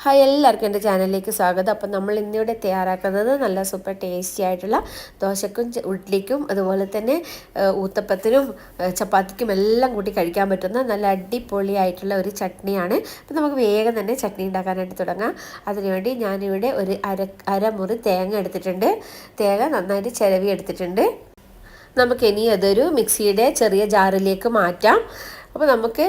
Hi എല്ലാവർക്കും എൻ്റെ ചാനലിലേക്ക് സ്വാഗതം. അപ്പം നമ്മൾ ഇന്നിവിടെ തയ്യാറാക്കുന്നത് നല്ല സൂപ്പർ ടേസ്റ്റി ആയിട്ടുള്ള ദോശക്കും ഇഡ്ഡലിക്കും അതുപോലെ തന്നെ ഊത്തപ്പത്തിനും ചപ്പാത്തിക്കും എല്ലാം കൂട്ടി കഴിക്കാൻ പറ്റുന്ന നല്ല അടിപൊളിയായിട്ടുള്ള ഒരു ചട്നിയാണ്. അപ്പം നമുക്ക് വേഗം തന്നെ ചട്നി ഉണ്ടാക്കാനായിട്ട് തുടങ്ങാം. അതിനുവേണ്ടി ഞാനിവിടെ ഒരു അരമുറി തേങ്ങ എടുത്തിട്ടുണ്ട്. തേങ്ങ നന്നായിട്ട് ചിരവി എടുത്തിട്ടുണ്ട്. നമുക്കിനി അതൊരു മിക്സിയുടെ ചെറിയ ജാറിലേക്ക് മാറ്റാം. അപ്പോൾ നമുക്ക്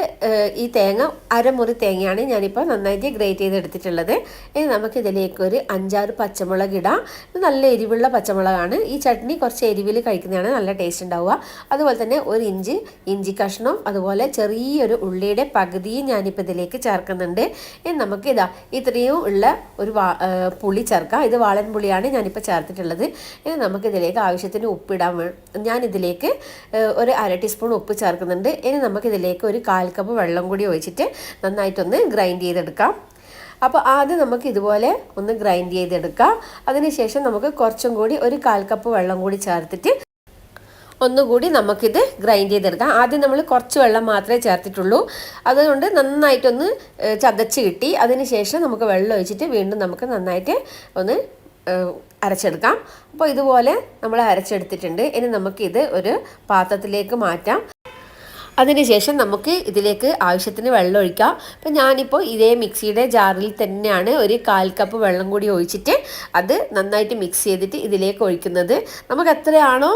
ഈ തേങ്ങ അരമുറി തേങ്ങയാണ് ഞാനിപ്പോൾ നന്നായിട്ട് ഗ്രേറ്റ് ചെയ്തെടുത്തിട്ടുള്ളത്. ഇനി നമുക്കിതിലേക്ക് ഒരു 5-6 പച്ചമുളക് ഇടാം. ഇത് നല്ല എരിവുള്ള പച്ചമുളകാണ്. ഈ ചട്നി കുറച്ച് എരിവിൽ കഴിക്കുന്നതാണ് നല്ല ടേസ്റ്റ് ഉണ്ടാവുക. അതുപോലെ തന്നെ ഒരു ഇഞ്ചി കഷ്ണം, അതുപോലെ ചെറിയൊരു ഉള്ളിയുടെ പകുതിയും ഞാനിപ്പോൾ ഇതിലേക്ക് ചേർക്കുന്നുണ്ട്. ഇനി നമുക്കിതാ ഇത്രയും ഉള്ള ഒരു പുളി ചേർക്കാം. ഇത് വാളൻ പുളിയാണ് ഞാനിപ്പോൾ ചേർത്തിട്ടുള്ളത്. ഇനി നമുക്കിതിലേക്ക് ആവശ്യത്തിന് ഉപ്പിടാൻ ഞാനിതിലേക്ക് ഒരു 1/2 ടീസ്പൂൺ ഉപ്പ് ചേർക്കുന്നുണ്ട്. ഇനി നമുക്കിതിലേക്ക് ഒരു 1/4 കപ്പ് വെള്ളം കൂടി ഒഴിച്ചിട്ട് നന്നായിട്ടൊന്ന് ഗ്രൈൻഡ് ചെയ്തെടുക്കാം. അപ്പോൾ ആദ്യം നമുക്ക് ഇതുപോലെ ഒന്ന് ഗ്രൈൻഡ് ചെയ്തെടുക്കാം. അതിനുശേഷം നമുക്ക് കുറച്ചും കൂടി ഒരു 1/4 കപ്പ് വെള്ളം കൂടി ചേർത്തിട്ട് ഒന്നുകൂടി നമുക്കിത് ഗ്രൈൻഡ് ചെയ്തെടുക്കാം. ആദ്യം നമ്മൾ കുറച്ച് വെള്ളം മാത്രമേ ചേർത്തിട്ടുള്ളൂ. അതുകൊണ്ട് നന്നായിട്ടൊന്ന് ചതച്ച് കിട്ടി. അതിനുശേഷം നമുക്ക് വെള്ളം ഒഴിച്ചിട്ട് വീണ്ടും നമുക്ക് നന്നായിട്ട് ഒന്ന് അരച്ചെടുക്കാം. അപ്പോൾ ഇതുപോലെ നമ്മൾ അരച്ചെടുത്തിട്ടുണ്ട്. ഇനി നമുക്കിത് ഒരു പാത്രത്തിലേക്ക് മാറ്റാം. അതിനുശേഷം നമുക്ക് ഇതിലേക്ക് ആവശ്യത്തിന് വെള്ളം ഒഴിക്കാം. അപ്പം ഞാനിപ്പോൾ ഇതേ മിക്സിയുടെ ജാറിൽ തന്നെയാണ് ഒരു 1/4 കപ്പ് വെള്ളം കൂടി ഒഴിച്ചിട്ട് അത് നന്നായിട്ട് മിക്സ് ചെയ്തിട്ട് ഇതിലേക്ക് ഒഴിക്കുന്നത്. നമുക്ക് എത്രയാണോ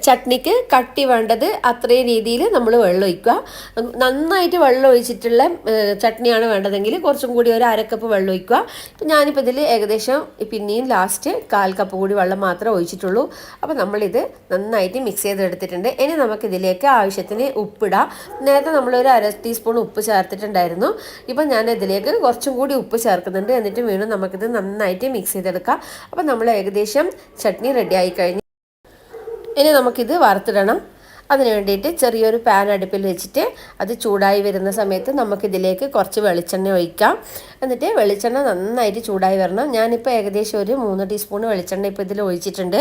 ചട്നിക്ക് കട്ടി വേണ്ടത് അത്രയും രീതിയിൽ നമ്മൾ വെള്ളം ഒഴിക്കുക. നന്നായിട്ട് വെള്ളം ഒഴിച്ചിട്ടുള്ള ചട്നിയാണ് വേണ്ടതെങ്കിൽ കുറച്ചും കൂടി ഒരു 1/2 കപ്പ് വെള്ളം ഒഴിക്കുക. ഇപ്പം ഞാനിപ്പോൾ ഇതിൽ ഏകദേശം പിന്നെയും ലാസ്റ്റ് 1/4 കപ്പ് കൂടി വെള്ളം മാത്രമേ ഒഴിച്ചിട്ടുള്ളൂ. അപ്പോൾ നമ്മളിത് നന്നായിട്ട് മിക്സ് ചെയ്തെടുത്തിട്ടുണ്ട്. ഇനി നമുക്കിതിലേക്ക് ആവശ്യത്തിന് ഉപ്പിടാം. നേരത്തെ നമ്മളൊരു 1/2 ടീസ്പൂൺ ഉപ്പ് ചേർത്തിട്ടുണ്ടായിരുന്നു. ഇപ്പം ഞാൻ ഇതിലേക്ക് കുറച്ചും കൂടി ഉപ്പ് ചേർക്കുന്നുണ്ട്. എന്നിട്ട് വീണ്ടും നമുക്കിത് നന്നായിട്ട് മിക്സ് ചെയ്തെടുക്കാം. അപ്പോൾ നമ്മൾ ഏകദേശം ചട്നി റെഡി ആയി കഴിഞ്ഞു. ഇനി നമുക്കിത് വറുത്തിടണം. അതിന് വേണ്ടിയിട്ട് ചെറിയൊരു പാൻ അടുപ്പിൽ വെച്ചിട്ട് അത് ചൂടായി വരുന്ന സമയത്ത് നമുക്കിതിലേക്ക് കുറച്ച് വെളിച്ചെണ്ണ ഒഴിക്കാം. എന്നിട്ട് വെളിച്ചെണ്ണ നന്നായിട്ട് ചൂടായി വരണം. ഞാനിപ്പോൾ ഏകദേശം ഒരു 3 ടീസ്പൂൺ വെളിച്ചെണ്ണ ഇപ്പോൾ ഇതിൽ ഒഴിച്ചിട്ടുണ്ട്.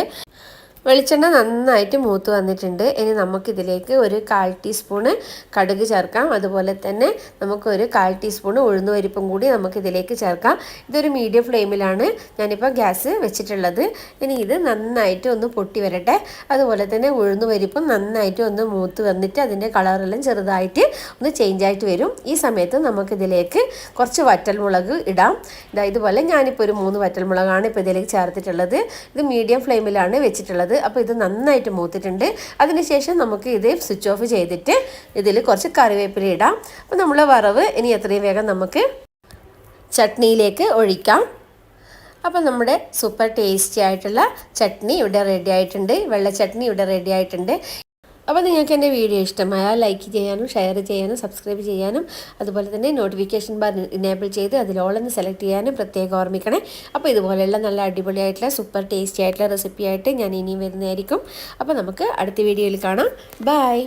വെളിച്ചെണ്ണ നന്നായിട്ട് മൂത്ത് വന്നിട്ടുണ്ട്. ഇനി നമുക്കിതിലേക്ക് ഒരു 1/4 ടീസ്പൂണ് കടുക് ചേർക്കാം. അതുപോലെ തന്നെ നമുക്കൊരു 1/4 ടീസ്പൂണ് ഉഴുന്നുപരിപ്പും കൂടി നമുക്കിതിലേക്ക് ചേർക്കാം. ഇതൊരു മീഡിയം ഫ്ലെയിമിലാണ് ഞാനിപ്പോൾ ഗ്യാസ് വെച്ചിട്ടുള്ളത്. ഇനി ഇത് നന്നായിട്ട് ഒന്ന് പൊട്ടി വരട്ടെ. അതുപോലെ തന്നെ ഉഴുന്നുപരിപ്പും നന്നായിട്ട് ഒന്ന് മൂത്ത് വന്നിട്ട് അതിൻ്റെ കളറെല്ലാം ചെറുതായിട്ട് ഒന്ന് ചേഞ്ചായിട്ട് വരും. ഈ സമയത്ത് നമുക്കിതിലേക്ക് കുറച്ച് വറ്റൽമുളക് ഇടാം. ഇതുപോലെ ഞാനിപ്പോൾ ഒരു 3 വറ്റൽമുളകാണ് ഇപ്പോൾ ഇതിലേക്ക് ചേർത്തിട്ടുള്ളത്. ഇത് മീഡിയം ഫ്ലെയിമിലാണ് വെച്ചിട്ടുള്ളത്. അപ്പോൾ ഇത് നന്നായിട്ട് മൂത്തിട്ടുണ്ട്. അതിനുശേഷം നമുക്ക് ഇത് സ്വിച്ച് ഓഫ് ചെയ്തിട്ട് ഇതിൽ കുറച്ച് കറിവേപ്പില ഇടാം. അപ്പോൾ നമ്മൾ വറവ് ഇനി എത്രയും വേഗം നമുക്ക് ചട്നിയിലേക്ക് ഒഴിക്കാം. അപ്പോൾ നമ്മുടെ സൂപ്പർ ടേസ്റ്റി ആയിട്ടുള്ള ചട്നി ഇവിടെ റെഡി ആയിട്ടുണ്ട്. വെള്ള ചട്നി ഇവിടെ റെഡി ആയിട്ടുണ്ട്. അപ്പോൾ നിങ്ങൾക്ക് എൻ്റെ വീഡിയോ ഇഷ്ടമായാൽ ലൈക്ക് ചെയ്യാനും ഷെയർ ചെയ്യാനും സബ്സ്ക്രൈബ് ചെയ്യാനും അതുപോലെ തന്നെ നോട്ടിഫിക്കേഷൻ ബാർ ഇനേബിൾ ചെയ്ത് അതിൽ ഓളെന്ന് സെലക്ട് ചെയ്യാനും പ്രത്യേകം ഓർമ്മിക്കണേ. അപ്പോൾ ഇതുപോലെയുള്ള നല്ല അടിപൊളിയായിട്ടുള്ള സൂപ്പർ ടേസ്റ്റി ആയിട്ടുള്ള റെസിപ്പി ആയിട്ട് ഞാൻ ഇനിയും വരുന്നതായിരിക്കും. അപ്പോൾ നമുക്ക് അടുത്ത വീഡിയോയിൽ കാണാം. ബൈ.